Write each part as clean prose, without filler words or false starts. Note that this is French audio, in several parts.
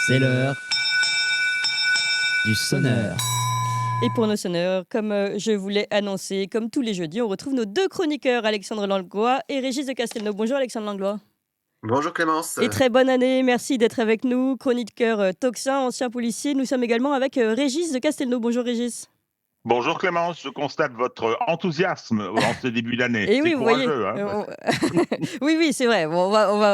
C'est l'heure du sonneur. Et pour nos sonneurs, comme je vous l'ai annoncé, comme tous les jeudis, on retrouve nos deux chroniqueurs, Alexandre Langlois et Régis de Castelnau. Bonjour Alexandre Langlois. Bonjour Clémence. Et très bonne année, merci d'être avec nous. Chroniqueur tocsin, ancien policier. Nous sommes également avec Régis de Castelnau. Bonjour Régis. Bonjour Clémence, je constate votre enthousiasme en ce début d'année. Et c'est oui, vous voyez. courageux. Hein, oui, c'est vrai. Bon,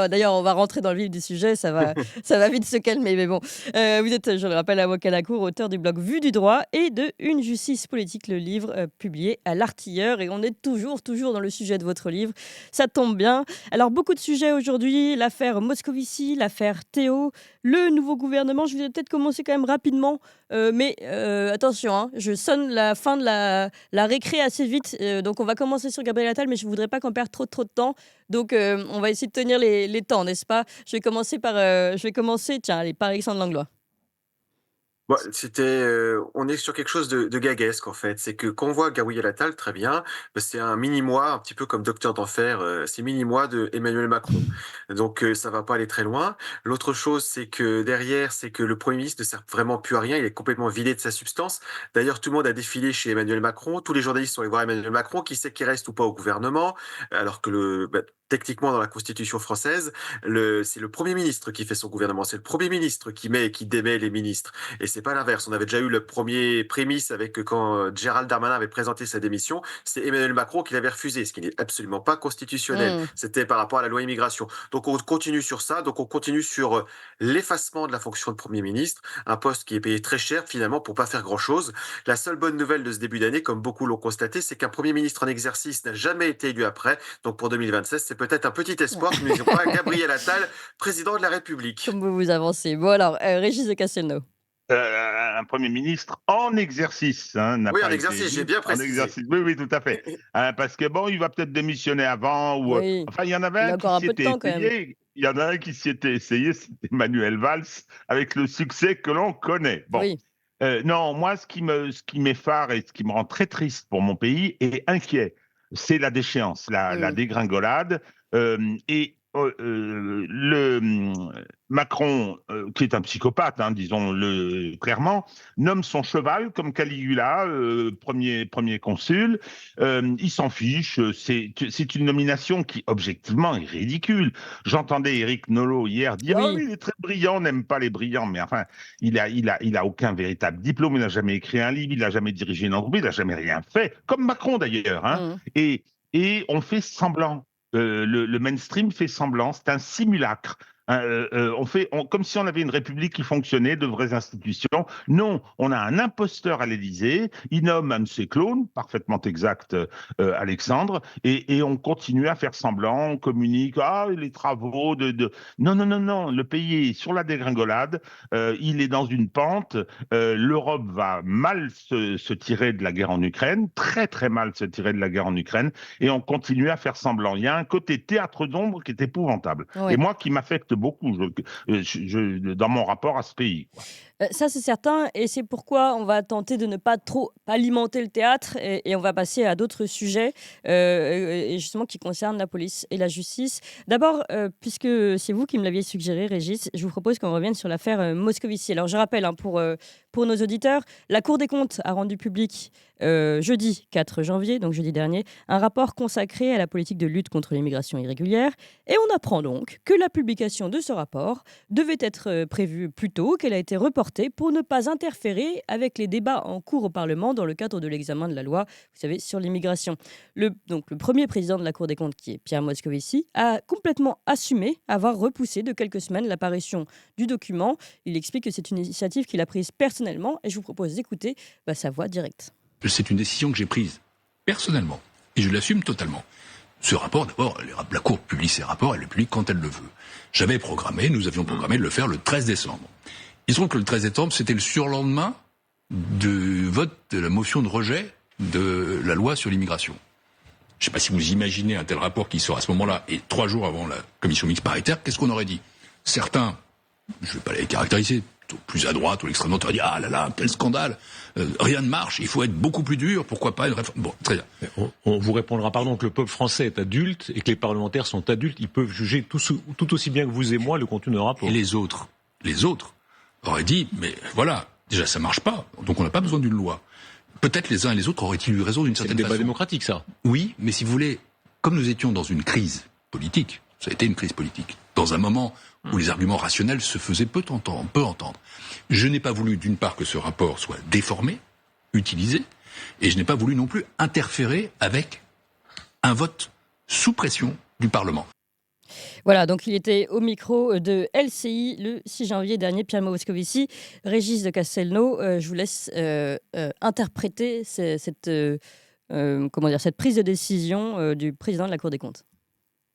d'ailleurs, on va rentrer dans le vif du sujet. Ça va vite se calmer. Mais bon, vous êtes, je le rappelle, avocat à la cour, auteur du blog Vue du droit et de Une justice politique, le livre publié à l'Artilleur. Et on est toujours dans le sujet de votre livre. Ça tombe bien. Alors, beaucoup de sujets aujourd'hui. L'affaire Moscovici, l'affaire Théo, le nouveau gouvernement. Je vais peut-être commencer quand même rapidement. Mais attention, hein, je sonne la fin de la récré assez vite. Donc, on va commencer sur Gabriel Attal, mais je ne voudrais pas qu'on perde trop de temps. Donc, on va essayer de tenir les temps, n'est-ce pas ? Je vais commencer par Alexandre Langlois. Bon, on est sur quelque chose de gaguesque en fait. C'est que quand on voit Gabriel Attal, très bien, c'est un mini-moi, un petit peu comme Docteur d'Enfer, c'est mini-moi de Emmanuel Macron. Donc ça va pas aller très loin. L'autre chose, c'est que derrière, c'est que le Premier ministre ne sert vraiment plus à rien, il est complètement vidé de sa substance. D'ailleurs, tout le monde a défilé chez Emmanuel Macron, tous les journalistes sont allés voir Emmanuel Macron, qui sait qu'il reste ou pas au gouvernement, alors que techniquement dans la Constitution française, c'est le Premier ministre qui fait son gouvernement, c'est le Premier ministre qui démet les ministres. Et c'est pas l'inverse. On avait déjà eu le premier prémisse avec quand Gérald Darmanin avait présenté sa démission, c'est Emmanuel Macron qui l'avait refusé, ce qui n'est absolument pas constitutionnel. C'était par rapport à la loi immigration. Donc on continue sur ça. Donc on continue sur l'effacement de la fonction de Premier ministre, un poste qui est payé très cher finalement pour pas faire grand-chose. La seule bonne nouvelle de ce début d'année, comme beaucoup l'ont constaté, c'est qu'un Premier ministre en exercice n'a jamais été élu après. Donc pour 2026, c'est peut-être un petit espoir que nous n'ayons pas Gabriel Attal, président de la République. Comme vous avancez. Bon alors, Régis de Castelnau. Un Premier ministre en exercice. Oui, en exercice, j'ai bien précisé. Oui, tout à fait. Parce que il va peut-être démissionner avant. Oui. Enfin, il y en avait un qui s'y était essayé. Il y en a un qui s'y était essayé, c'était Manuel Valls, avec le succès que l'on connaît. Bon. Oui. Non, moi, ce qui m'effare et ce qui me rend très triste pour mon pays et inquiet, c'est la déchéance, la dégringolade. Macron, qui est un psychopathe, disons-le clairement, nomme son cheval comme Caligula, premier consul. Il s'en fiche. C'est une nomination qui, objectivement, est ridicule. J'entendais Éric Nolot hier dire « il est très brillant, on n'aime pas les brillants ». Mais enfin, il a aucun véritable diplôme, il n'a jamais écrit un livre, il n'a jamais dirigé une entreprise, il n'a jamais rien fait. Comme Macron, d'ailleurs. Et on fait semblant. Le mainstream fait semblant, c'est un simulacre. Comme si on avait une république qui fonctionnait, de vraies institutions. Non, on a un imposteur à l'Élysée, il nomme un de ses clones, parfaitement exact, Alexandre, et on continue à faire semblant, on communique, les travaux Non, le pays est sur la dégringolade, il est dans une pente, l'Europe va mal se tirer de la guerre en Ukraine, très très mal se tirer de la guerre en Ukraine, et on continue à faire semblant. Il y a un côté théâtre d'ombre qui est épouvantable, et moi qui m'affecte beaucoup dans mon rapport à ce pays. Ça, c'est certain, et c'est pourquoi on va tenter de ne pas trop alimenter le théâtre, et on va passer à d'autres sujets, et justement qui concernent la police et la justice. D'abord, puisque c'est vous qui me l'aviez suggéré, Régis, je vous propose qu'on revienne sur l'affaire Moscovici. Alors, je rappelle, pour nos auditeurs, la Cour des comptes a rendu public jeudi 4 janvier, donc jeudi dernier, un rapport consacré à la politique de lutte contre l'immigration irrégulière, et on apprend donc que la publication de ce rapport devait être prévue plus tôt, qu'elle a été reportée pour ne pas interférer avec les débats en cours au Parlement dans le cadre de l'examen de la loi, vous savez, sur l'immigration. Le premier président de la Cour des comptes, qui est Pierre Moscovici, a complètement assumé avoir repoussé de quelques semaines l'apparition du document. Il explique que c'est une initiative qu'il a prise personnellement, et je vous propose d'écouter sa voix directe. C'est une décision que j'ai prise personnellement, et je l'assume totalement. Ce rapport, d'abord, la Cour publie ses rapports, elle le publie quand elle le veut. Nous avions programmé de le faire le 13 décembre. Il se trouve que le 13 décembre, c'était le surlendemain du vote de la motion de rejet de la loi sur l'immigration. Je ne sais pas si vous imaginez un tel rapport qui sort à ce moment-là, et 3 jours avant la commission mixte paritaire, qu'est-ce qu'on aurait dit ? Certains, je ne vais pas les caractériser, plus à droite ou l'extrême droite, auraient dit « Ah là là, quel scandale, rien ne marche, il faut être beaucoup plus dur, pourquoi pas une réforme ?» Bon, très bien. On vous répondra, pardon, que le peuple français est adulte et que les parlementaires sont adultes, ils peuvent juger tout aussi bien que vous et moi le contenu d'un rapport. Et les autres aurait dit, mais voilà, déjà ça marche pas, donc on n'a pas besoin d'une loi. Peut-être les uns et les autres auraient-ils eu raison d'une C'est le certaine débat façon. démocratique, ça. Oui, mais si vous voulez, comme nous étions dans une crise politique, ça a été une crise politique, dans un moment où les arguments rationnels se faisaient peu entendre. Je n'ai pas voulu, d'une part, que ce rapport soit déformé, utilisé, et je n'ai pas voulu non plus interférer avec un vote sous pression du Parlement. Voilà, donc il était au micro de LCI le 6 janvier dernier. Pierre Moscovici, Régis de Castelnau, je vous laisse interpréter cette prise de décision du président de la Cour des comptes.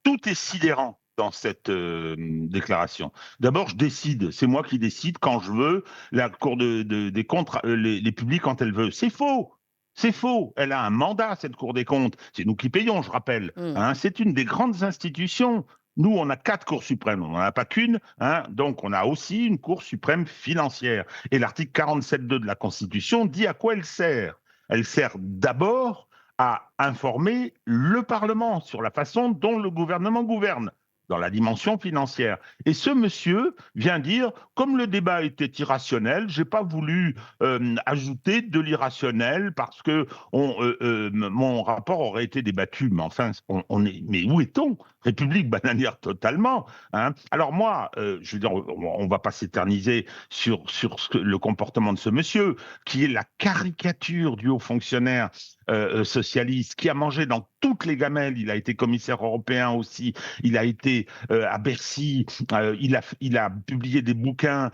Tout est sidérant dans cette déclaration. D'abord, je décide, c'est moi qui décide quand je veux, la Cour des comptes les publie quand elle veut. C'est faux. C'est faux. Elle a un mandat, cette Cour des comptes. C'est nous qui payons, je rappelle. C'est une des grandes institutions. Nous, on a 4 cours suprêmes, on n'en a pas qu'une, donc on a aussi une Cour suprême financière. Et l'article 47.2 de la Constitution dit à quoi elle sert. Elle sert d'abord à informer le Parlement sur la façon dont le gouvernement gouverne, dans la dimension financière. Et ce monsieur vient dire, comme le débat était irrationnel, j'ai pas voulu ajouter de l'irrationnel parce que mon rapport aurait été débattu. Mais enfin, mais où est-on? République bananière totalement. Alors moi, je veux dire, on va pas s'éterniser sur le comportement de ce monsieur, qui est la caricature du haut fonctionnaire socialiste, qui a mangé dans toutes les gamelles. Il a été commissaire européen aussi. Il a été à Bercy. Il a publié des bouquins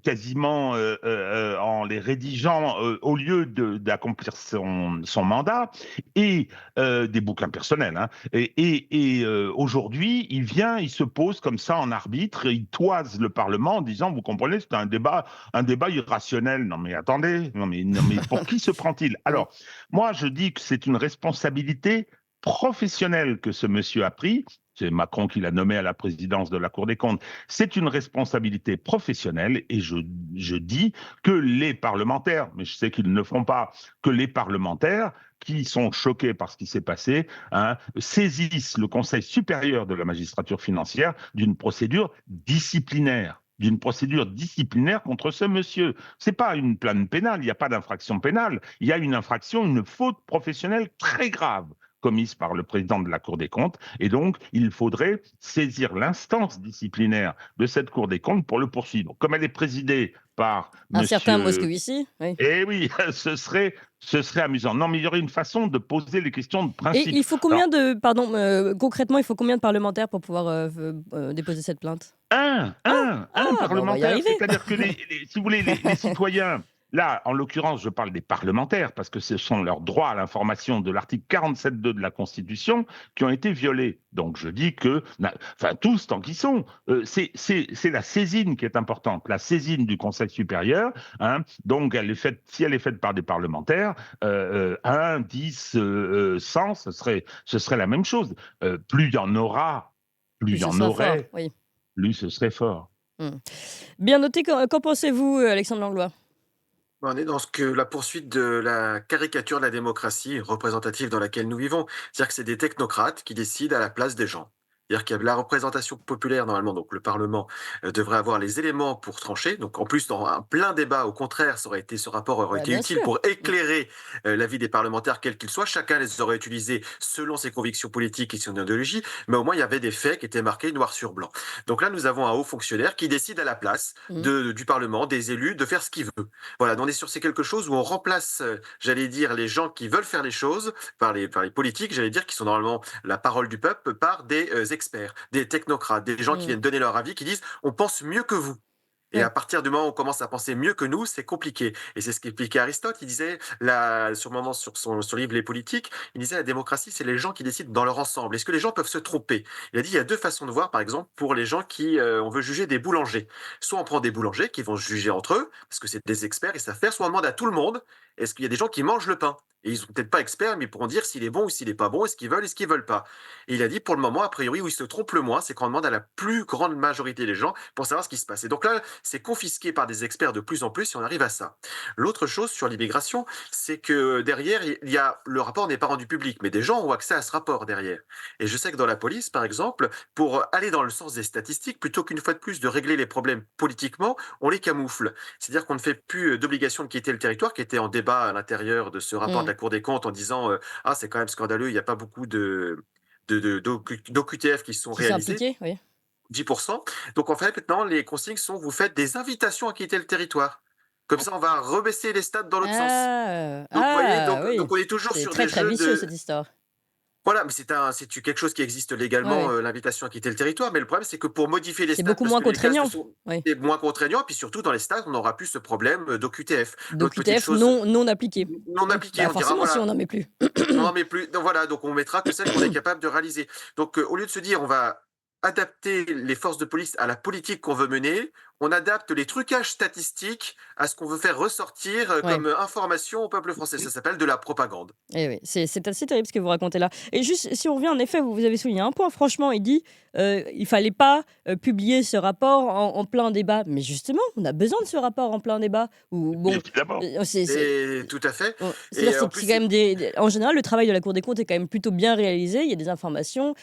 quasiment en les rédigeant au lieu d'accomplir son mandat, et des bouquins personnels. Et aujourd'hui, il se pose comme ça en arbitre, et il toise le Parlement en disant, vous comprenez, c'est un débat irrationnel. Non mais attendez, non mais pour qui se prend-il? Alors, moi, je dis que c'est une responsabilité professionnelle que ce monsieur a pris. C'est Macron qui l'a nommé à la présidence de la Cour des comptes. C'est une responsabilité professionnelle, et je dis que les parlementaires, mais je sais qu'ils ne le feront pas, que les parlementaires qui sont choqués par ce qui s'est passé, saisissent le Conseil supérieur de la magistrature financière d'une procédure disciplinaire contre ce monsieur. C'est pas une plainte pénale, il n'y a pas d'infraction pénale, il y a une infraction, une faute professionnelle très grave commise par le président de la Cour des comptes, et donc il faudrait saisir l'instance disciplinaire de cette Cour des comptes pour le poursuivre. Comme elle est présidée par Un monsieur... certain Moscovici, oui. Eh oui, ce serait amusant. Non, mais il y aurait une façon de poser les questions de Et principe. il faut combien concrètement, il faut combien de parlementaires pour pouvoir déposer cette plainte? Un on va y parlementaire, arriver. c'est-à-dire que si vous voulez, les citoyens, là, en l'occurrence, je parle des parlementaires, parce que ce sont leurs droits à l'information de l'article 47.2 de la Constitution qui ont été violés. Donc je dis que, tous tant qu'ils sont, c'est la saisine qui est importante, la saisine du Conseil supérieur. Donc si elle est faite par des parlementaires, 1, 10, 100, ce serait la même chose. Plus il y en aura, plus il y en aurait, fort, oui. plus ce serait fort. Bien noté. Qu'en pensez-vous, Alexandre Langlois? On est dans la poursuite de la caricature de la démocratie représentative dans laquelle nous vivons. C'est-à-dire que c'est des technocrates qui décident à la place des gens. C'est-à-dire qu'il y a la représentation populaire, normalement, donc le Parlement devrait avoir les éléments pour trancher. Donc en plus, dans un plein débat, au contraire, ce rapport aurait été bien utile sûr. pour éclairer l'avis des parlementaires, quels qu'ils soient. Chacun les aurait utilisés selon ses convictions politiques et son idéologie, mais au moins il y avait des faits qui étaient marqués noir sur blanc. Donc là, nous avons un haut fonctionnaire qui décide à la place du Parlement, des élus, de faire ce qu'il veut. Voilà, c'est quelque chose où on remplace, j'allais dire, les gens qui veulent faire les choses par les politiques, j'allais dire, qui sont normalement la parole du peuple, par des experts, des technocrates, des gens qui viennent donner leur avis, qui disent on pense mieux que vous. Et à partir du moment où on commence à penser mieux que nous, c'est compliqué. Et c'est ce qu'expliquait Aristote. Il disait, sur son livre Les Politiques, il disait la démocratie, c'est les gens qui décident dans leur ensemble. Est-ce que les gens peuvent se tromper? Il a dit, il y a 2 façons de voir, par exemple, pour les gens qui, on veut juger des boulangers. Soit on prend des boulangers qui vont se juger entre eux, parce que c'est des experts et savent faire, soit on demande à tout le monde, est-ce qu'il y a des gens qui mangent le pain? Et ils sont peut-être pas experts, mais ils pourront dire s'il est bon ou s'il est pas bon, est-ce qu'ils veulent pas. Et il a dit, pour le moment, a priori, où ils se trompent le moins, c'est quand on demande à la plus grande majorité des gens pour savoir ce qui se passe. Et donc là, c'est confisqué par des experts de plus en plus si on arrive à ça. L'autre chose sur l'immigration, c'est que derrière, le rapport n'est pas rendu public, mais des gens ont accès à ce rapport derrière. Et je sais que dans la police, par exemple, pour aller dans le sens des statistiques, plutôt qu'une fois de plus de régler les problèmes politiquement, on les camoufle. C'est-à-dire qu'on ne fait plus d'obligation de quitter le territoire, qui était en débat à l'intérieur de ce rapport de Mm. la Cour des comptes en disant ah, c'est quand même scandaleux, il n'y a pas beaucoup d'OQTF qui sont Qui sont réalisés. appliqués, oui. 10%. Donc en fait, maintenant, les consignes sont vous faites des invitations à quitter le territoire. Comme ça, on va rebaisser les stats dans l'autre sens. Donc, vous voyez, Oui. donc on est toujours C'est sur très des très jeux vicieux de. cette histoire. Voilà, mais c'est quelque chose qui existe légalement, Ouais. l'invitation à quitter le territoire. Mais le problème, c'est que pour modifier les C'est stats, beaucoup parce moins que les cases contraignant. sont Oui. c'est moins contraignant, puis surtout dans les stats, on n'aura plus ce problème d'OQTF. L'autre petite D'OQTF chose non appliqué. non Oui. appliquée, on dira Forcément, si on voilà, n'en met plus. on n'en met plus. Donc voilà, donc on mettra que celles qu'on est capable de réaliser. Donc au lieu de se dire on va adapter les forces de police à la politique qu'on veut mener, on adapte les trucages statistiques à ce qu'on veut faire ressortir Ouais. comme information au peuple français. Ça s'appelle de la propagande. Eh oui, c'est assez terrible ce que vous racontez là. Et juste, si on revient, en effet, vous avez souligné un point, franchement, il dit il fallait pas publier ce rapport en plein débat. Mais justement, on a besoin de ce rapport en plein débat. Ou bon, Évidemment. Et tout à fait. c'est-à-dire Et c'est en que plus, c'est quand même en général, le travail de la Cour des comptes est quand même plutôt bien réalisé. Il y a des informations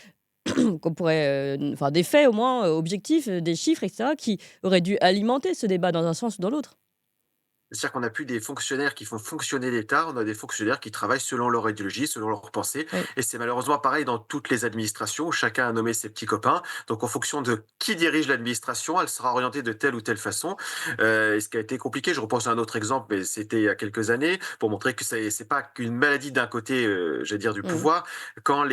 qu'on pourrait, enfin des faits au moins objectifs, des chiffres, etc., qui auraient dû alimenter ce débat dans un sens ou dans l'autre. c'est-à-dire qu'on n'a plus des fonctionnaires qui font fonctionner l'État, on a des fonctionnaires qui travaillent selon leur idéologie, selon leurs pensées. Oui. Et c'est malheureusement pareil dans toutes les administrations où chacun a nommé ses petits copains. Donc en fonction de qui dirige l'administration, elle sera orientée de telle ou telle façon. Et ce qui a été compliqué, je repense à un autre exemple, mais c'était il y a quelques années, pour montrer que c'est pas qu'une maladie d'un côté, j'allais dire, du Mhm. pouvoir. Quand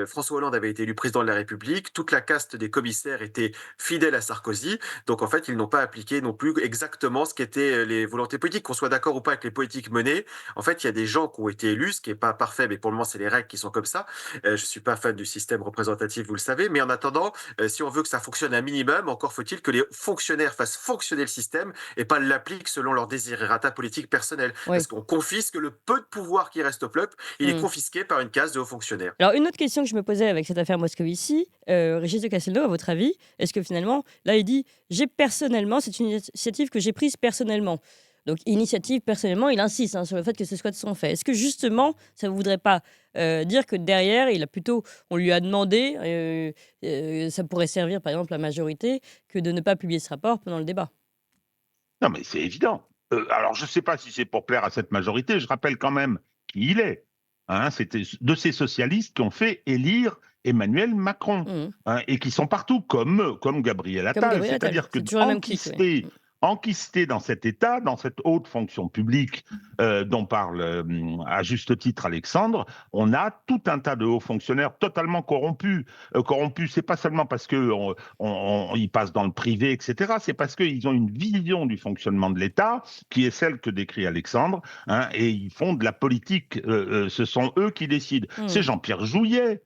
François Hollande avait été élu président de la République, toute la caste des commissaires était fidèle à Sarkozy. Donc en fait, ils n'ont pas appliqué non plus exactement ce qu'étaient les volontés politiques, qu'on soit d'accord ou pas avec les politiques menées. En fait, il y a des gens qui ont été élus, ce qui n'est pas parfait, mais pour le moment, c'est les règles qui sont comme ça. Je ne suis pas fan du système représentatif, vous le savez, mais en attendant, si on veut que ça fonctionne un minimum, encore faut-il que les fonctionnaires fassent fonctionner le système et pas l'appliquent selon leurs désirata politiques personnels. Oui. Parce qu'on confisque le peu de pouvoir qui reste au peuple, il est Mm. confisqué par une case de hauts fonctionnaires. Alors, une autre question que je me posais avec cette affaire Moscovici, Régis de Castelnau, à votre avis, est-ce que finalement, là, il dit c'est une initiative que j'ai prise personnellement. Donc, initiative personnellement, il insiste sur le fait que ce soit de son fait. Est-ce que justement, ça ne voudrait pas dire que derrière, on lui a demandé, ça pourrait servir par exemple la majorité, que de ne pas publier ce rapport pendant le débat? Non, mais c'est évident. Alors, je ne sais pas si c'est pour plaire à cette majorité. Je rappelle quand même qui il est. Hein, c'était de ces socialistes qui ont fait élire Emmanuel Macron, Mhm. et qui sont partout, comme Gabriel Comme Attal. Gabriel Attal. C'est-à-dire que C'est toujours la même clique. Oui. enquisté dans cet État, dans cette haute fonction publique dont parle à juste titre Alexandre, on a tout un tas de hauts fonctionnaires totalement corrompus. Corrompus, c'est pas seulement parce que ils passent dans le privé, etc. C'est parce qu'ils ont une vision du fonctionnement de l'État qui est celle que décrit Alexandre, hein, et ils font de la politique. Ce sont eux qui décident. Mhm. C'est Jean-Pierre Jouyet.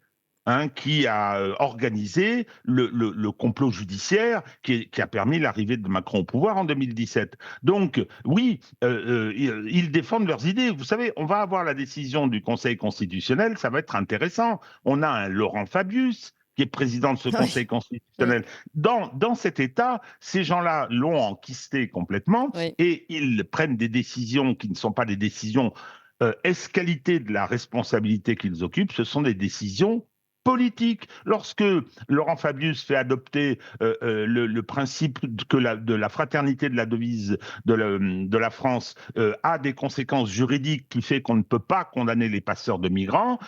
Hein, qui a organisé le complot judiciaire qui a permis l'arrivée de Macron au pouvoir en 2017. Donc, oui, ils défendent leurs idées. Vous savez, on va avoir la décision du Conseil constitutionnel, ça va être intéressant. On a un Laurent Fabius qui est président de ce Oui. Conseil constitutionnel. Dans cet État, ces gens-là l'ont enquisté complètement, Oui. et ils prennent des décisions qui ne sont pas des décisions escalité de la responsabilité qu'ils occupent, ce sont des décisions politique. Lorsque Laurent Fabius fait adopter le principe de la fraternité de la devise de la France a des conséquences juridiques qui fait qu'on ne peut pas condamner les passeurs de migrants,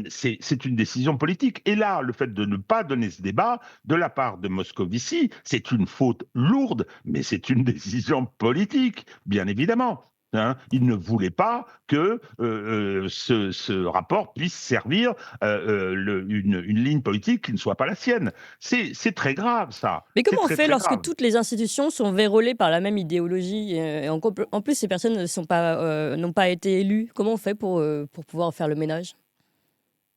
c'est une décision politique. Et là, le fait de ne pas donner ce débat de la part de Moscovici, c'est une faute lourde, mais c'est une décision politique, bien évidemment. Hein, il ne voulait pas que ce rapport puisse servir une ligne politique qui ne soit pas la sienne. C'est très grave, ça. Mais comment on très, fait très lorsque grave. toutes les institutions sont vérolées par la même idéologie et en plus, ces personnes n'ont pas été élues? Comment on fait pour pouvoir faire le ménage?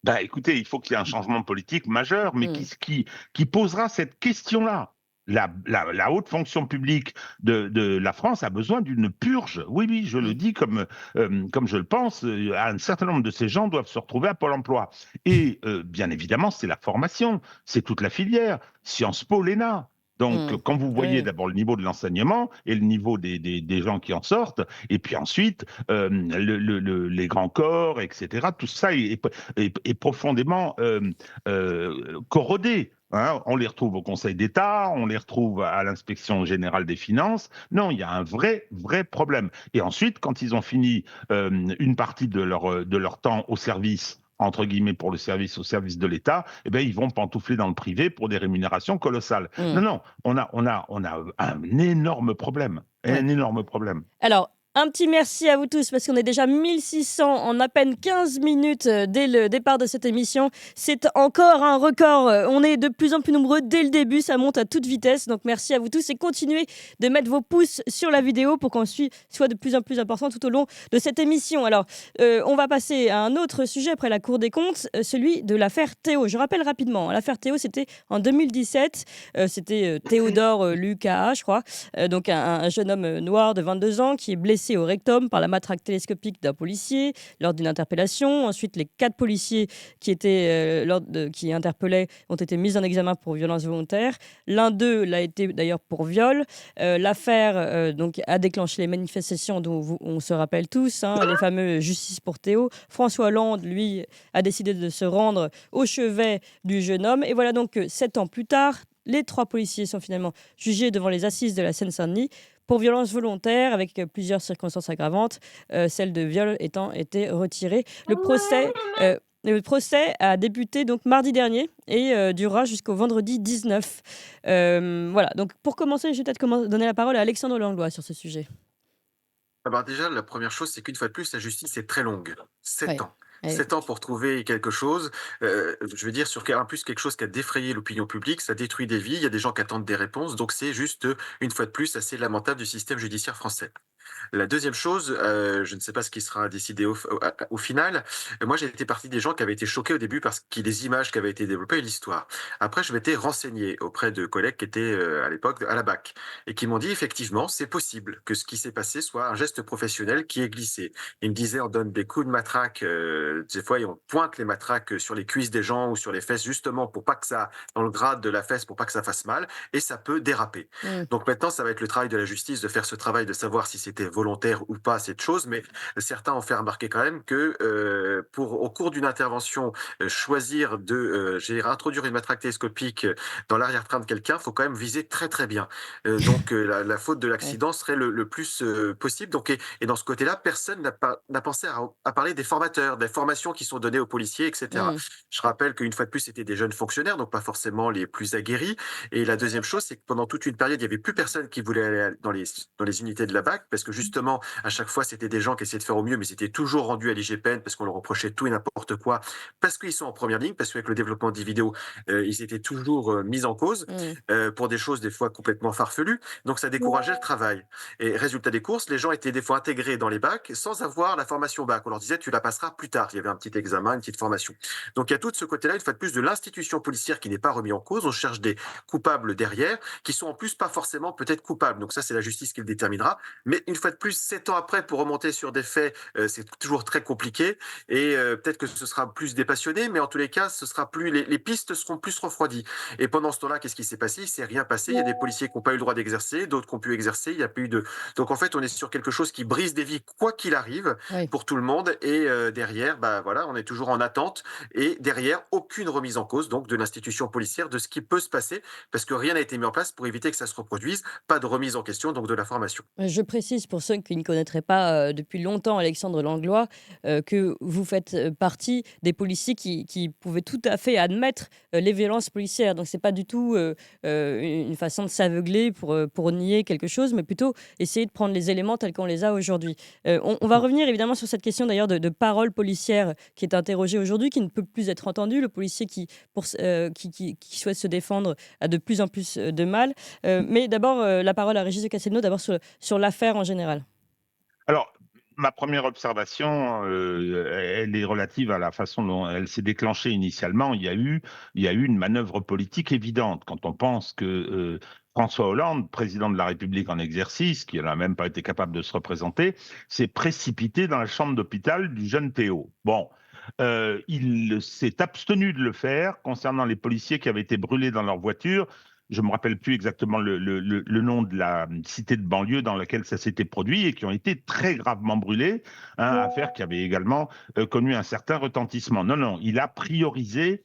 Ben, écoutez, il faut qu'il y ait un changement politique majeur, mais qui posera cette question-là. La haute fonction publique de la France a besoin d'une purge. Oui, oui, je le dis comme je le pense. Un certain nombre de ces gens doivent se retrouver à Pôle emploi. Et bien évidemment, c'est la formation, c'est toute la filière. Sciences Po, l'ENA. Donc, Mm. quand vous voyez Oui. d'abord le niveau de l'enseignement et le niveau des gens qui en sortent, et puis ensuite les grands corps, etc., tout ça est profondément corrodé. Hein. On les retrouve au Conseil d'État, on les retrouve à l'inspection générale des finances. Non, il y a un vrai problème. Et ensuite, quand ils ont fini une partie de leur temps au service, entre guillemets, pour le service, au service de l'État, eh ben, ils vont pantoufler dans le privé pour des rémunérations colossales. Mm. Non, non, on a un énorme problème. Ouais. Un énorme problème. Alors, un petit merci à vous tous parce qu'on est déjà 1600 en à peine 15 minutes dès le départ de cette émission. C'est encore un record. On est de plus en plus nombreux dès le début. Ça monte à toute vitesse. Donc, merci à vous tous et continuez de mettre vos pouces sur la vidéo pour qu'on soit de plus en plus important tout au long de cette émission. Alors, on va passer à un autre sujet après la Cour des comptes, celui de l'affaire Théo. Je rappelle rapidement, l'affaire Théo, c'était en 2017. C'était Théodore Lucas, je crois. Donc, un jeune homme noir de 22 ans qui est blessé au rectum par la matraque télescopique d'un policier lors d'une interpellation. Ensuite, les 4 policiers qui interpellaient ont été mis en examen pour violence volontaire. L'un d'eux l'a été d'ailleurs pour viol. L'affaire donc a déclenché les manifestations dont on se rappelle tous, hein, les fameux Justice pour Théo. François Hollande, lui, a décidé de se rendre au chevet du jeune homme. Et voilà donc que 7 ans plus tard, les 3 policiers sont finalement jugés devant les assises de la Seine-Saint-Denis pour violence volontaire avec plusieurs circonstances aggravantes, celle de viol étant été retirée. Le procès a débuté donc mardi dernier et durera jusqu'au vendredi 19. Voilà, donc pour commencer, je vais peut-être donner la parole à Alexandre Langlois sur ce sujet. Alors déjà, la première chose, c'est qu'une fois de plus, la justice est très longue. 7 Oui. ans. Oui. 7 ans pour trouver quelque chose. Je veux dire, en plus, quelque chose qui a défrayé l'opinion publique, ça détruit des vies, il y a des gens qui attendent des réponses, donc c'est juste, une fois de plus, assez lamentable du système judiciaire français. La deuxième chose, je ne sais pas ce qui sera décidé au final. Moi, j'ai été partie des gens qui avaient été choqués au début parce que les images qui avaient été développées et l'histoire. Après, je m'étais renseigné auprès de collègues qui étaient à l'époque à la BAC et qui m'ont dit effectivement, c'est possible que ce qui s'est passé soit un geste professionnel qui est glissé. Ils me disaient on donne des coups de matraque, des fois et on pointe les matraques sur les cuisses des gens ou sur les fesses justement pour pas que ça, dans le grade de la fesse, pour pas que ça fasse mal et ça peut déraper. Mm. Donc maintenant, ça va être le travail de la justice de faire ce travail de savoir si c'était volontaire ou pas cette chose, mais certains ont fait remarquer quand même que au cours d'une intervention, choisir de introduire une matraque télescopique dans l'arrière-train de quelqu'un, faut quand même viser très très bien. Donc la faute de l'accident serait le plus possible. Donc et dans ce côté-là, personne n'a pensé à parler des formateurs, des formations qui sont données aux policiers, etc. Mm. Je rappelle qu'une fois de plus, c'était des jeunes fonctionnaires, donc pas forcément les plus aguerris. Et la deuxième chose, c'est que pendant toute une période, il y avait plus personne qui voulait aller dans les unités de la BAC parce que justement, à chaque fois, c'était des gens qui essayaient de faire au mieux, mais c'était toujours rendu à l'IGPN parce qu'on leur reprochait tout et n'importe quoi, parce qu'ils sont en première ligne, parce qu'avec le développement des vidéos, ils étaient toujours mis en cause pour des choses des fois complètement farfelues. Donc ça décourageait le travail. Et résultat des courses, les gens étaient des fois intégrés dans les BAC sans avoir la formation BAC. On leur disait, tu la passeras plus tard. Il y avait un petit examen, une petite formation. Donc il y a tout de ce côté-là, une fois de plus, de l'institution policière qui n'est pas remis en cause. On cherche des coupables derrière, qui sont en plus pas forcément peut-être coupables. Donc ça, c'est la justice qui le déterminera. Mais une fois de plus, 7 ans après, pour remonter sur des faits, c'est toujours très compliqué. Et peut-être que ce sera plus dépassionné, mais en tous les cas, ce sera plus les pistes seront plus refroidies. Et pendant ce temps-là, qu'est-ce qui s'est passé? Il s'est rien passé. Il y a des policiers qui n'ont pas eu le droit d'exercer, d'autres qui ont pu exercer. Il n'y a pas eu de. Donc en fait, on est sur quelque chose qui brise des vies quoi qu'il arrive Oui. pour tout le monde. Et derrière, bah voilà, on est toujours en attente. Et derrière, aucune remise en cause donc de l'institution policière, de ce qui peut se passer, parce que rien n'a été mis en place pour éviter que ça se reproduise. Pas de remise en question donc de la formation. Je précise pour ceux qui ne connaîtraient pas depuis longtemps Alexandre Langlois que vous faites partie des policiers qui pouvaient tout à fait admettre les violences policières. Donc, ce n'est pas du tout une façon de s'aveugler pour nier quelque chose, mais plutôt essayer de prendre les éléments tels qu'on les a aujourd'hui. On va revenir évidemment sur cette question d'ailleurs de parole policière qui est interrogée aujourd'hui, qui ne peut plus être entendue. Le policier qui souhaite se défendre a de plus en plus de mal. Mais d'abord, la parole à Régis de Castelnau, d'abord sur l'affaire en général. Alors, ma première observation, elle est relative à la façon dont elle s'est déclenchée initialement. Il y a eu une manœuvre politique évidente quand on pense que François Hollande, président de la République en exercice, qui n'a même pas été capable de se représenter, s'est précipité dans la chambre d'hôpital du jeune Théo. Bon. Il s'est abstenu de le faire concernant les policiers qui avaient été brûlés dans leur voiture je me rappelle plus exactement le nom de la cité de banlieue dans laquelle ça s'était produit et qui ont été très gravement brûlées, hein, affaire qui avait également connu un certain retentissement. Non, non, il a priorisé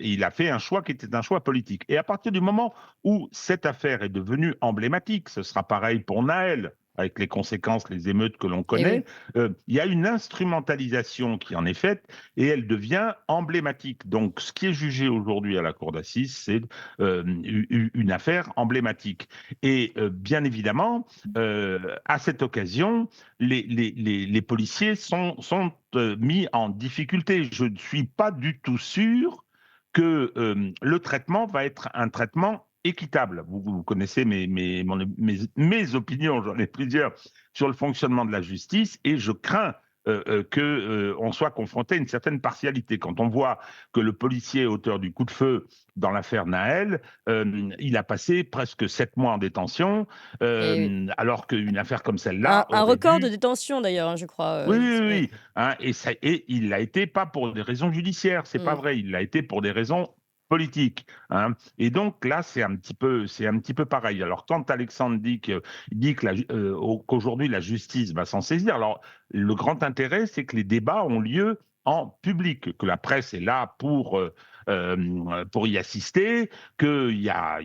il a fait un choix qui était un choix politique. Et à partir du moment où cette affaire est devenue emblématique, ce sera pareil pour Naël, avec les conséquences, les émeutes que l'on Eh connaît, oui. il y a une instrumentalisation qui en est faite et elle devient emblématique. Donc, ce qui est jugé aujourd'hui à la cour d'assises, c'est une affaire emblématique. Et bien évidemment, à cette occasion, les policiers sont mis en difficulté. Je ne suis pas du tout sûr que le traitement va être un traitement équitable. Vous connaissez mes opinions, j'en ai plusieurs, sur le fonctionnement de la justice, et je crains qu'on soit confronté à une certaine partialité. Quand on voit que le policier auteur du coup de feu dans l'affaire Naël, il a passé presque 7 mois en détention, Et oui. alors qu'une affaire comme celle-là Un aurait record de dû... détention d'ailleurs, hein, je crois. Oui, oui, Oui. oui. Hein, et il l'a été pas pour des raisons judiciaires, c'est pas Mm. vrai. Il l'a été pour des raisons politiques. Hein. Et donc là, c'est un petit peu pareil. Alors quand Alexandre dit qu'aujourd'hui la justice va s'en saisir, alors le grand intérêt, c'est que les débats ont lieu en public, que la presse est là pour y assister, qu'il y a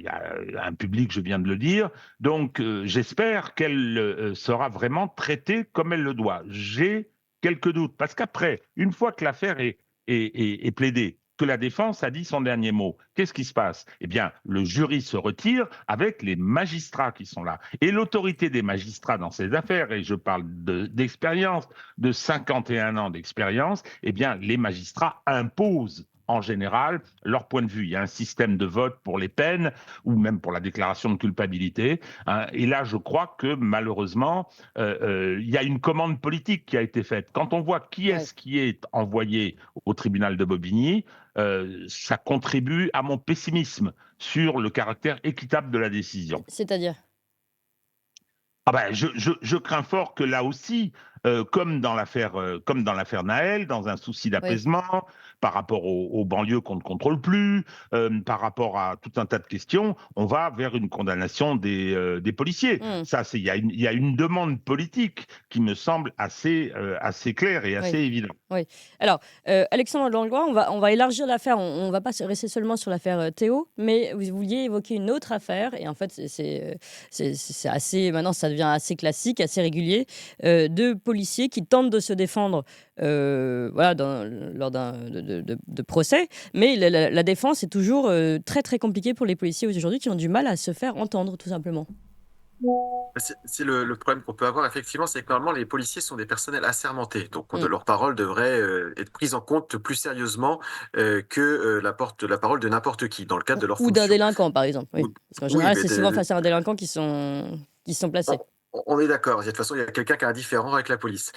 un public, je viens de le dire. Donc, j'espère qu'elle sera vraiment traitée comme elle le doit. J'ai quelques doutes, parce qu'après, une fois que l'affaire est plaidée, que la défense a dit son dernier mot, qu'est-ce qui se passe? Eh bien, le jury se retire avec les magistrats qui sont là. Et l'autorité des magistrats dans ces affaires, et je parle d'expérience, de 51 ans d'expérience, eh bien, les magistrats imposent en général leur point de vue. Il y a un système de vote pour les peines ou même pour la déclaration de culpabilité. Hein, et là, je crois que malheureusement, il y a une commande politique qui a été faite. Quand on voit qui est-ce qui est envoyé au tribunal de Bobigny, ça contribue à mon pessimisme sur le caractère équitable de la décision. C'est-à-dire? Ah ben, je crains fort que là aussi, comme dans l'affaire Naël, dans un souci Oui. d'apaisement, par rapport aux banlieues qu'on ne contrôle plus, par rapport à tout un tas de questions, on va vers une condamnation des policiers. Mm. Ça, il y a une demande politique qui me semble assez claire et assez Oui. évidente. Oui. Alors, Alexandre Langlois, on va élargir l'affaire. On va pas rester seulement sur l'affaire Théo, mais vous vouliez évoquer une autre affaire. Et en fait, c'est assez. Maintenant, ça devient assez classique, assez régulier. Deux policiers qui tentent de se défendre voilà, lors de procès. Mais la défense est toujours très, très compliquée pour les policiers aujourd'hui qui ont du mal à se faire entendre, tout simplement. C'est le problème qu'on peut avoir, effectivement, c'est que normalement, les policiers sont des personnels assermentés. Donc, Mm. leur parole devrait être prise en compte plus sérieusement que la parole de n'importe qui, dans le cadre de leur Ou d'un fonction. délinquant, par exemple. Oui. Ou- Parce qu'en oui, général, mais c'est souvent face à un délinquant qui sont placés. on est d'accord. De toute façon, il y a quelqu'un qui est indifférent avec la police.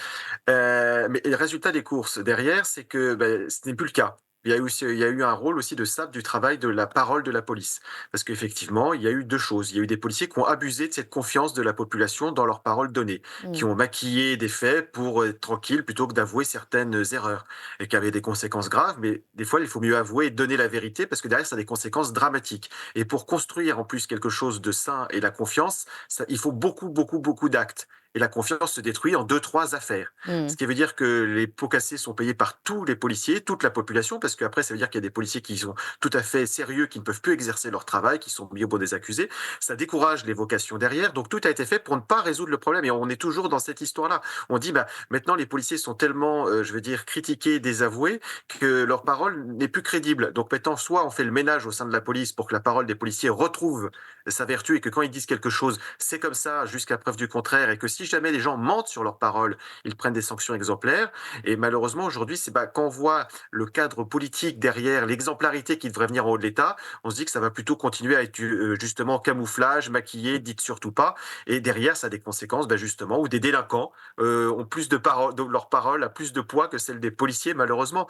Mais le résultat des courses derrière, c'est que ce n'est plus le cas. Il y a eu un rôle aussi de sape du travail de la parole de la police. Parce qu'effectivement, il y a eu deux choses. Il y a eu des policiers qui ont abusé de cette confiance de la population dans leurs paroles données, qui Mm. ont maquillé des faits pour être tranquilles plutôt que d'avouer certaines erreurs, et qui avaient des conséquences graves. Mais des fois, il faut mieux avouer et donner la vérité, parce que derrière, ça a des conséquences dramatiques. Et pour construire en plus quelque chose de sain et la confiance, il faut beaucoup, beaucoup, beaucoup d'actes. Et la confiance se détruit en 2-3 affaires. Mm. Ce qui veut dire que les pots cassés sont payés par tous les policiers, toute la population, parce qu'après, ça veut dire qu'il y a des policiers qui sont tout à fait sérieux, qui ne peuvent plus exercer leur travail, qui sont mis au banc des accusés. Ça décourage les vocations derrière. Donc tout a été fait pour ne pas résoudre le problème. Et on est toujours dans cette histoire-là. On dit, maintenant, les policiers sont tellement, je veux dire, critiqués, désavoués, que leur parole n'est plus crédible. Donc maintenant, soit on fait le ménage au sein de la police pour que la parole des policiers retrouve sa vertu et que quand ils disent quelque chose, c'est comme ça jusqu'à preuve du contraire, et que si jamais les gens mentent sur leurs paroles, ils prennent des sanctions exemplaires. Et malheureusement, aujourd'hui, c'est quand on voit le cadre politique derrière, l'exemplarité qui devrait venir en haut de l'État, on se dit que ça va plutôt continuer à être justement camouflage, maquillé, dites surtout pas. Et derrière, ça a des conséquences, justement, où des délinquants ont plus de paroles, leur parole a plus de poids que celle des policiers, malheureusement.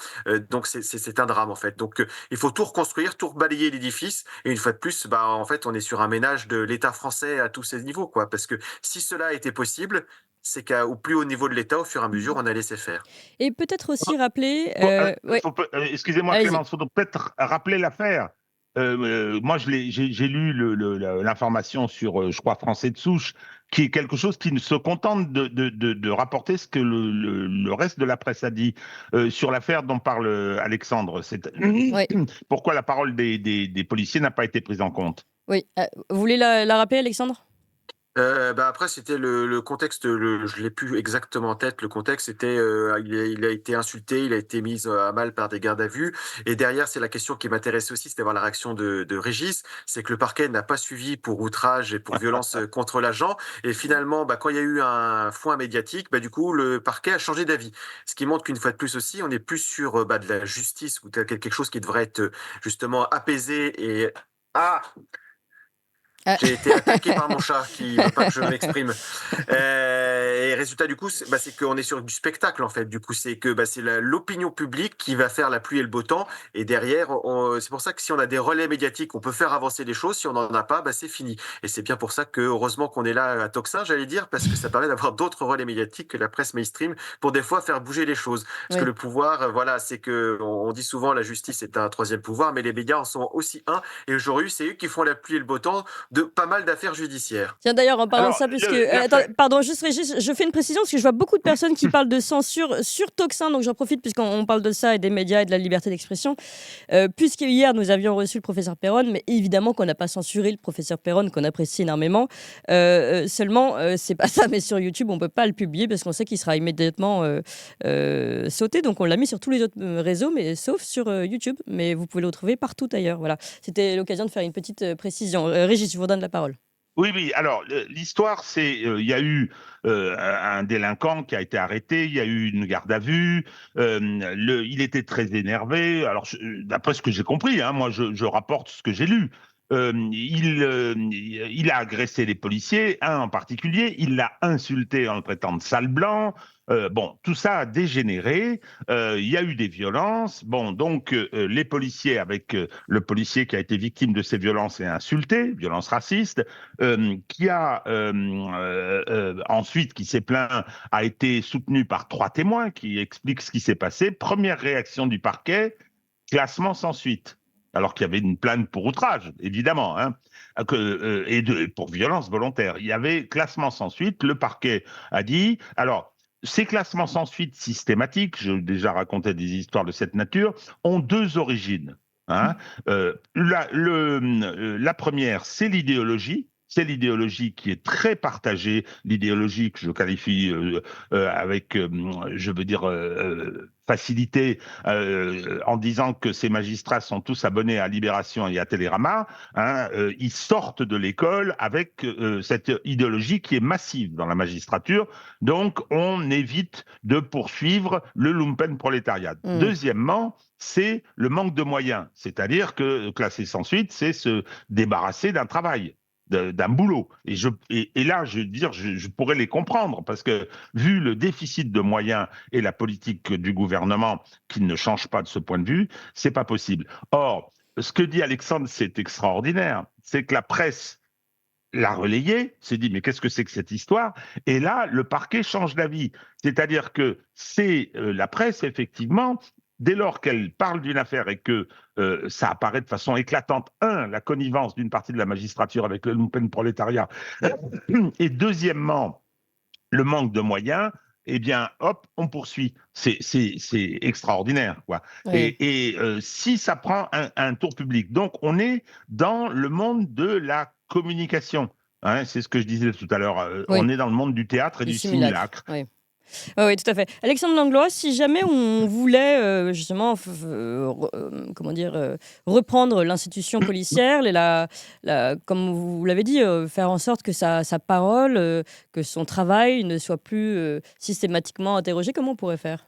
Donc c'est un drame, en fait. Donc il faut tout reconstruire, tout rebalayer l'édifice. Et une fois de plus, en fait, on est sur un ménage de l'État français à tous ces niveaux, quoi. Parce que si cela était possible, c'est qu'au plus haut niveau de l'État, au fur et à mesure, on a laissé faire. Et peut-être aussi rappeler. Bon, Ouais, excusez-moi, allez-y. Clémence, il faut donc peut-être rappeler l'affaire. moi, j'ai lu l'information sur, je crois, Français de souche, qui est quelque chose qui ne se contente de rapporter ce que le reste de la presse a dit sur l'affaire dont parle Alexandre. Oui, Pourquoi la parole des policiers n'a pas été prise en compte? oui. Vous voulez la rappeler, Alexandre? Après, c'était le contexte, je l'ai plus exactement en tête. Le contexte, c'était, il a été insulté, il a été mis à mal par des gardes à vue. Et derrière, c'est la question qui m'intéressait aussi, c'était voir la réaction de Régis. C'est que le parquet n'a pas suivi pour outrage et pour violence contre l'agent. Et finalement, quand il y a eu un foin médiatique, du coup, le parquet a changé d'avis. Ce qui montre qu'une fois de plus aussi, on n'est plus sur de la justice ou quelque chose qui devrait être justement apaisé et ah, Ah. j'ai été attaqué par mon chat qui veut pas que je m'exprime. Et résultat du coup, c'est qu'on est sur du spectacle en fait. Du coup, c'est que c'est l'opinion publique qui va faire la pluie et le beau temps. Et derrière, c'est pour ça que si on a des relais médiatiques, on peut faire avancer les choses. Si on n'en a pas, c'est fini. Et c'est bien pour ça que heureusement qu'on est là à Toxin, j'allais dire, parce que ça permet d'avoir d'autres relais médiatiques que la presse mainstream pour des fois faire bouger les choses. Parce que Oui. le pouvoir, voilà, c'est que on dit souvent la justice est un troisième pouvoir, mais les médias en sont aussi un. Et aujourd'hui, c'est eux qui font la pluie et le beau temps de pas mal d'affaires judiciaires. Tiens, d'ailleurs, en parlant de Alors, ça, puisque. l'affaire- Attends, pardon, juste Régis, je fais une précision, parce que je vois beaucoup de personnes qui parlent de censure sur Toxin, donc j'en profite, puisqu'on parle de ça et des médias et de la liberté d'expression. Puisque hier, nous avions reçu le professeur Perron, mais évidemment qu'on n'a pas censuré le professeur Perron, qu'on apprécie énormément. Seulement, c'est pas ça, mais sur YouTube, on peut pas le publier, parce qu'on sait qu'il sera immédiatement sauté, donc on l'a mis sur tous les autres réseaux, mais sauf sur YouTube. Mais vous pouvez le retrouver partout ailleurs. Voilà. C'était l'occasion de faire une petite précision. Régis, je vous redonne la parole. Oui, oui. Alors, l'histoire, c'est il y a eu un délinquant qui a été arrêté, il y a eu une garde à vue, il était très énervé. Alors, d'après ce que j'ai compris, hein, moi, je rapporte ce que j'ai lu. Il a agressé les policiers, un en particulier, il l'a insulté en le traitant de sale blanc. Bon, tout ça a dégénéré. Il y a eu des violences. Bon, donc les policiers, avec le policier qui a été victime de ces violences et insulté, violences racistes, qui a ensuite, qui s'est plaint, a été soutenu par 3 témoins qui expliquent ce qui s'est passé. Première réaction du parquet, classement sans suite. Alors qu'il y avait une plainte pour outrage, évidemment, hein, pour violence volontaire. Il y avait classement sans suite. Le parquet a dit. Alors, ces classements sans suite systématiques, j'ai déjà raconté des histoires de cette nature, ont 2 origines. Hein. La première, c'est l'idéologie. C'est l'idéologie qui est très partagée, l'idéologie que je qualifie avec, je veux dire, facilité, en disant que ces magistrats sont tous abonnés à Libération et à Télérama. Hein, ils sortent de l'école avec cette idéologie qui est massive dans la magistrature. Donc, on évite de poursuivre le lumpenprolétariat. Deuxièmement, c'est le manque de moyens. C'est-à-dire que classer sans suite, c'est se débarrasser d'un travail, d'un boulot. Et là, je veux dire, je pourrais les comprendre, parce que vu le déficit de moyens et la politique du gouvernement qui ne change pas de ce point de vue, c'est pas possible. Or, ce que dit Alexandre, c'est extraordinaire. C'est que la presse l'a relayé, s'est dit mais qu'est-ce que c'est que cette histoire? Et là, le parquet change d'avis. C'est-à-dire que c'est la presse, effectivement, dès lors qu'elle parle d'une affaire et que ça apparaît de façon éclatante, la connivence d'une partie de la magistrature avec le lumpenprolétariat, et deuxièmement, le manque de moyens, eh bien, hop, on poursuit. C'est extraordinaire, quoi. Oui. Et si ça prend un tour public, donc on est dans le monde de la communication. Hein, c'est ce que je disais tout à l'heure. Oui. On est dans le monde du théâtre et du simulacre. Oui. Oui, tout à fait. Alexandre Langlois, si jamais on voulait justement, comment dire, reprendre l'institution policière, comme vous l'avez dit, faire en sorte que sa parole, que son travail ne soit plus systématiquement interrogé, comment on pourrait faire?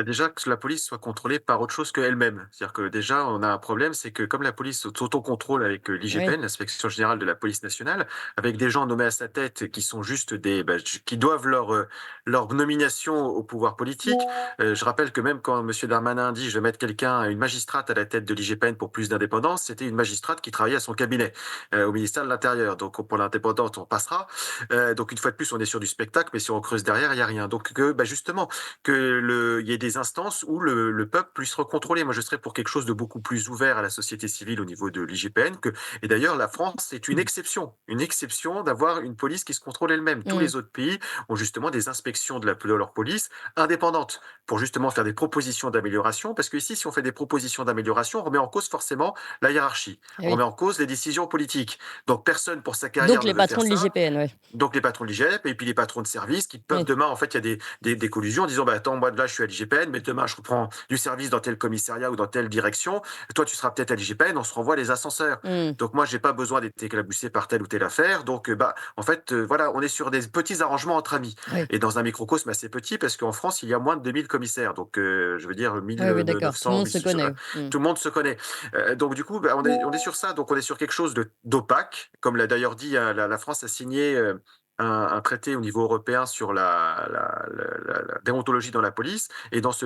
Déjà que la police soit contrôlée par autre chose qu'elle-même. C'est-à-dire que déjà, on a un problème, c'est que comme la police s'autocontrôle avec Oui. l'IGPN, l'Inspection générale de la police nationale, avec des gens nommés à sa tête qui sont juste qui doivent leur nomination au pouvoir politique. Je rappelle que même quand M. Darmanin dit je vais mettre une magistrate à la tête de l'IGPN pour plus d'indépendance, c'était une magistrate qui travaillait à son cabinet au ministère de l'Intérieur. Donc pour l'indépendance, on passera. Donc une fois de plus, on est sur du spectacle, mais si on creuse derrière, il n'y a rien. Donc justement, il y ait des instances où le peuple puisse recontrôler. Moi, je serais pour quelque chose de beaucoup plus ouvert à la société civile au niveau de l'IGPN. Et d'ailleurs, la France est une exception d'avoir une police qui se contrôle elle-même. Tous Mm. les autres pays ont justement des inspections de leur police indépendantes pour justement faire des propositions d'amélioration. Parce que ici, si on fait des propositions d'amélioration, on remet en cause forcément la hiérarchie. Eh On oui. remet en cause les décisions politiques. Donc, personne pour sa carrière Donc ne les veut faire patrons de ça. l'IGPN, ouais. Donc les patrons de l'IGP et puis les patrons de service qui peuvent Oui. demain, en fait, il y a des collusions en disant, bah, attends, moi là je suis à l'IGPN, mais demain je reprends du service dans tel commissariat ou dans telle direction, toi tu seras peut-être à l'IGPN, on se renvoie les ascenseurs. Mm. Donc moi j'ai pas besoin d'être éclaboussé par telle ou telle affaire, donc bah en fait voilà, on est sur des petits arrangements entre amis. Oui. Et dans un microcosme assez petit, parce qu'en France il y a moins de 2000 commissaires, donc je veux dire Oui, d'accord. Tout le 1900, monde se connaît. Mm. tout le monde se connaît. Donc du coup, bah, on est sur ça, donc on est sur quelque chose d'opaque, comme l'a d'ailleurs dit, la France a signé un traité au niveau européen sur la déontologie dans la police. Et dans de ce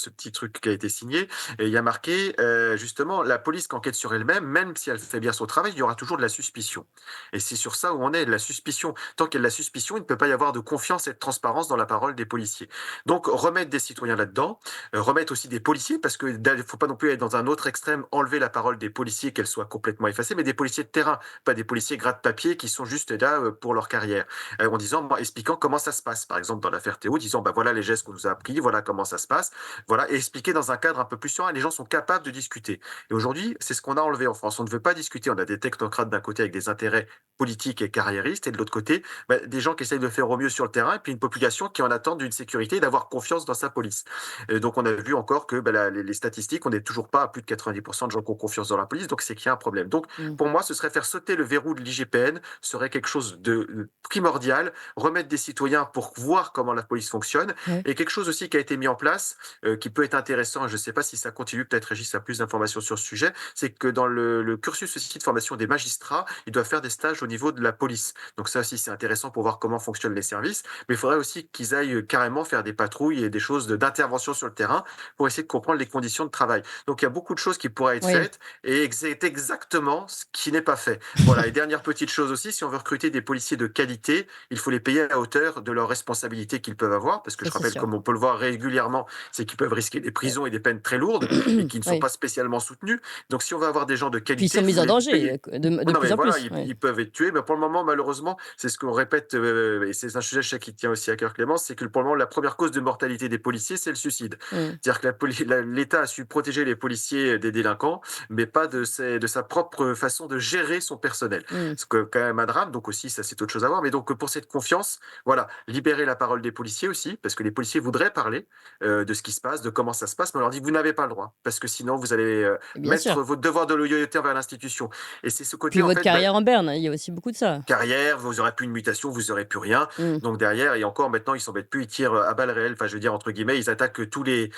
petit truc qui a été signé, et il y a marqué justement la police qui enquête sur elle-même, même si elle fait bien son travail, il y aura toujours de la suspicion. Et c'est sur ça où on est, de la suspicion. Tant qu'il y a de la suspicion, il ne peut pas y avoir de confiance et de transparence dans la parole des policiers. Donc remettre des citoyens là-dedans, remettre aussi des policiers, parce qu'il ne faut pas non plus être dans un autre extrême, enlever la parole des policiers, qu'elle soit complètement effacée, mais des policiers de terrain, pas des policiers gratte-papier qui sont juste là pour leur carrière. En disant, expliquant comment ça se passe. Par exemple, dans l'affaire Théo, disant, bah voilà les gestes qu'on nous a appris, voilà comment ça se passe, voilà, et expliquer dans un cadre un peu plus serein. Les gens sont capables de discuter. Et aujourd'hui, c'est ce qu'on a enlevé en France. On ne veut pas discuter. On a des technocrates d'un côté avec des intérêts politiques et carriéristes, et de l'autre côté, bah, des gens qui essayent de faire au mieux sur le terrain, et puis une population qui en attend d'une sécurité et d'avoir confiance dans sa police. Donc on a vu encore que bah, les statistiques, on n'est toujours pas à plus de 90% de gens qui ont confiance dans la police, donc c'est qu'il y a un problème. Donc pour moi, ce serait faire sauter le verrou de l'IGPN, serait quelque chose de primordial, remettre des citoyens pour voir comment la police fonctionne, Ouais. et quelque chose aussi qui a été mis en place, qui peut être intéressant, je ne sais pas si ça continue, peut-être Régis a plus d'informations sur ce sujet, c'est que dans le cursus aussi de formation des magistrats, ils doivent faire des stages au niveau de la police. Donc ça aussi, c'est intéressant pour voir comment fonctionnent les services, mais il faudrait aussi qu'ils aillent carrément faire des patrouilles et des choses d'intervention sur le terrain pour essayer de comprendre les conditions de travail. Donc il y a beaucoup de choses qui pourraient être Oui. faites, et c'est exactement ce qui n'est pas fait. Voilà, et dernière petite chose aussi, si on veut recruter des policiers de qualité, il faut les payer à la hauteur de leurs responsabilités qu'ils peuvent avoir, parce que Ça, je c'est rappelle, sûr. comme on peut le voir régulièrement, c'est qu'ils peuvent risquer des prisons et des peines très lourdes, et qui ne sont Oui. pas spécialement soutenues. Donc si on veut avoir des gens de Puis ils qualité, sont il mis faut en les danger payer. de Non, plus mais en voilà, plus. Ouais. ils peuvent être tués, mais pour le moment, malheureusement, c'est ce qu'on répète, et c'est un sujet je sais, qui tient aussi à cœur Clémence, c'est que pour le moment, la première cause de mortalité des policiers, c'est le suicide. Mm. C'est-à-dire que l'État a su protéger les policiers des délinquants, mais pas de sa propre façon de gérer son personnel. Mm. C'est quand même un drame, donc aussi, ça c'est autre chose à voir. Mais donc pour cette confiance, voilà, libérer la parole des policiers aussi, parce que les policiers voudraient parler de ce qui se passe, de comment ça se passe, mais on leur dit, vous n'avez pas le droit, parce que sinon vous allez Bien sûr. mettre votre devoir de loyauté envers l'institution. Et c'est ce côté, Puis en votre fait, bah, carrière en berne, il y a aussi beaucoup de ça. carrière, vous n'aurez plus une mutation, vous n'aurez plus rien. Mm. Donc derrière, et encore maintenant, ils s'embêtent plus, ils tirent à balles réelles, enfin je veux dire entre guillemets, ils attaquent tous les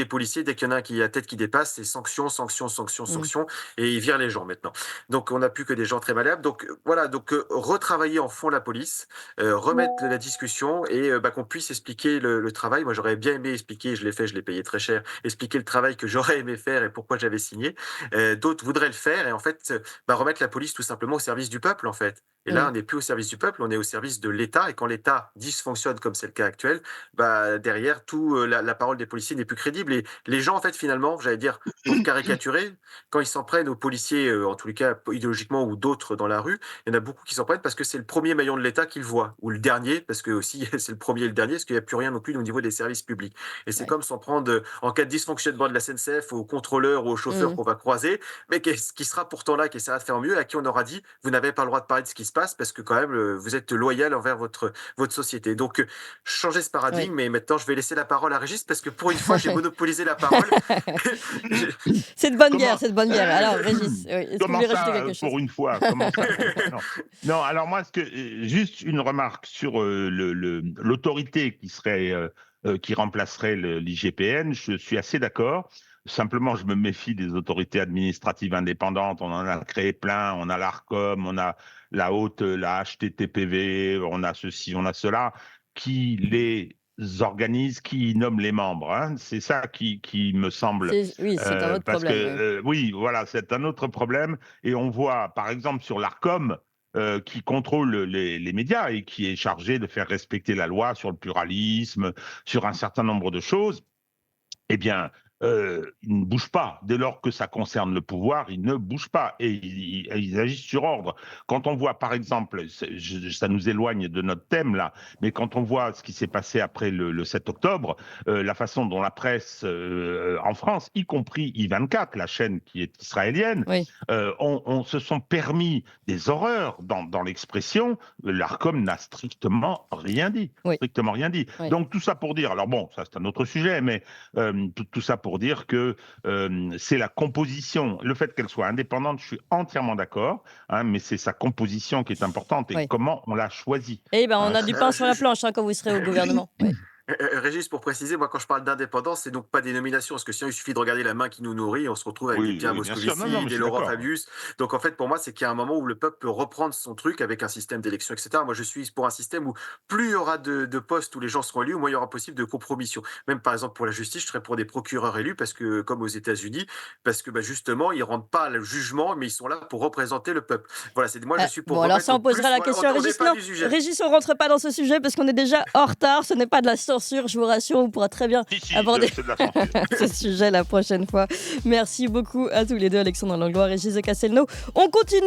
policiers. Dès qu'il y en a un qui a la tête qui dépasse, c'est sanction, sanction, sanction, Mm. sanction, et ils virent les gens maintenant. Donc on n'a plus que des gens très malléables. Donc voilà, donc retravailler en fond la police, remettre la discussion, et bah, qu'on puisse expliquer le travail. Moi j'aurais bien aimé expliquer, je l'ai fait, je l'ai payé très cher, expliquer le travail que j'aurais aimé faire et pourquoi j'avais signé. D'autres voudraient le faire, et en fait, bah, remettre la police tout simplement au service du peuple en fait. Et là, Mm. on n'est plus au service du peuple, on est au service de l'État. Et quand l'État dysfonctionne, comme c'est le cas actuel, bah, derrière, la parole des policiers n'est plus crédible. Et les gens, en fait, finalement, j'allais dire, pour caricaturer, quand ils s'en prennent aux policiers, en tous les cas, idéologiquement, ou d'autres dans la rue, il y en a beaucoup qui s'en prennent parce que c'est le premier maillon de l'État qu'ils voient. Ou le dernier, parce que aussi, c'est le premier et le dernier, parce qu'il n'y a plus rien non plus au niveau des services publics. Et c'est Ouais. comme s'en prendre, en cas de dysfonctionnement de la SNCF, aux contrôleurs ou aux chauffeurs Mm. qu'on va croiser, mais qui sera pourtant là, qui essaiera de faire mieux, à qui on aura dit, vous n'avez pas le droit de parler de ce qui se passe parce que quand même, vous êtes loyal envers votre société. Donc, changer ce paradigme, Oui. mais maintenant, je vais laisser la parole à Régis parce que pour une fois, j'ai monopolisé la parole. C'est de bonne Comment- guerre, c'est de bonne guerre. Alors, Régis, oui, est-ce que vous Comment voulez rajouter ça, quelque chose? pour une fois comment ça non. Non, alors moi, juste une remarque sur l'autorité qui remplacerait l'IGPN. Je suis assez d'accord. Simplement, je me méfie des autorités administratives indépendantes. On en a créé plein. On a l'ARCOM, on a la HTTPV, on a ceci, on a cela, qui les organise, qui nomme les membres. Hein. C'est ça qui me semble. Oui, c'est un autre Parce problème. que, oui, voilà, c'est un autre problème. Et on voit, par exemple, sur l'ARCOM, qui contrôle les médias et qui est chargé de faire respecter la loi sur le pluralisme, sur un certain nombre de choses, eh bien, ils ne bougent pas. Dès lors que ça concerne le pouvoir, ils ne bougent pas et ils agissent sur ordre. Quand on voit, par exemple, ça nous éloigne de notre thème là, mais quand on voit ce qui s'est passé après le 7 octobre, la façon dont la presse en France, y compris I24, la chaîne qui est israélienne, Oui. on se sont permis des horreurs dans l'expression. L'Arcom n'a strictement rien dit. Oui. Strictement rien dit. Oui. Donc tout ça pour dire, alors bon, ça c'est un autre sujet, mais tout ça pour dire que c'est la composition, le fait qu'elle soit indépendante, je suis entièrement d'accord, hein, mais c'est sa composition qui est importante et Oui. comment on l'a choisie. Eh ben, on a du pain sur la je- planche quand vous serez au gouvernement. Oui. Régis, pour préciser, moi quand je parle d'indépendance, c'est donc pas des nominations, parce que sinon il suffit de regarder la main qui nous nourrit, on se retrouve avec des Oui, Pierre oui, bien sûr. Non, Moscovici, mais je des suis Laurent d'accord. Fabius. Donc en fait, pour moi, c'est qu'il y a un moment où le peuple peut reprendre son truc avec un système d'élection, etc. Moi, je suis pour un système où plus il y aura de postes où les gens seront élus, moins il y aura possible de compromission. Même par exemple pour la justice, je serais pour des procureurs élus, parce que comme aux États-Unis, parce que justement, ils rendent pas le jugement, mais ils sont là pour représenter le peuple. Voilà, moi je suis pour Bon, alors remettre ça, au on posera plus- la question à on n'est Régis. pas Non, du sujet. Régis, on rentre pas dans ce sujet parce qu'on est déjà en retard. Ce n'est pas de la censure, je vous rassure. On pourra très bien Si, aborder c'est de la censure. ce sujet la prochaine fois. Merci beaucoup à tous les deux, Alexandre Langlois, Régis de Castelnau. On continue